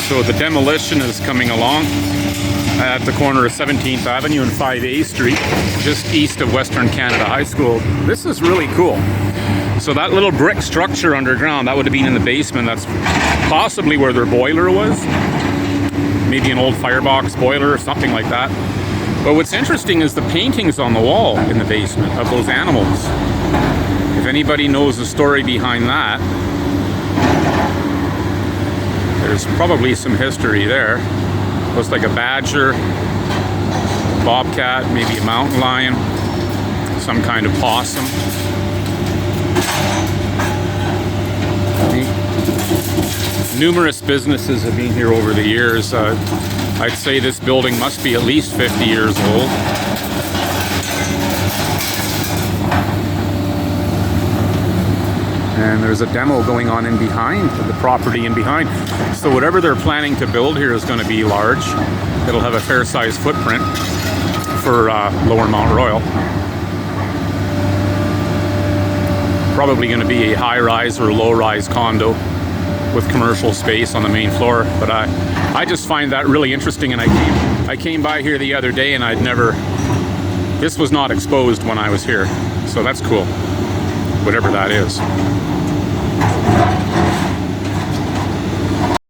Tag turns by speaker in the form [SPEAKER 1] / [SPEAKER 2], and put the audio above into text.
[SPEAKER 1] So the Demolition is coming along at the corner of 17th Avenue and 5A Street, just east of Western Canada High School. This is really cool. So that little brick structure underground, that would have been in the basement. That's possibly where their boiler was. Maybe an old firebox boiler or something like that. But what's interesting is the paintings on the wall in the basement of those animals. If anybody knows the story behind that, there's probably some history there. Looks like a badger, bobcat, maybe a mountain lion, some kind of possum. Numerous businesses have been here over the years. I'd say this building must be at least 50 years old. And there's a demo going on in behind, the property in behind. So whatever they're planning to build here is going to be large. It'll have a fair-sized footprint for Lower Mount Royal. Probably going to be a high-rise or low-rise condo with commercial space on the main floor. But I just find that really interesting, and I came by here the other day and I'd never... This was not exposed when I was here, so that's cool, whatever that is.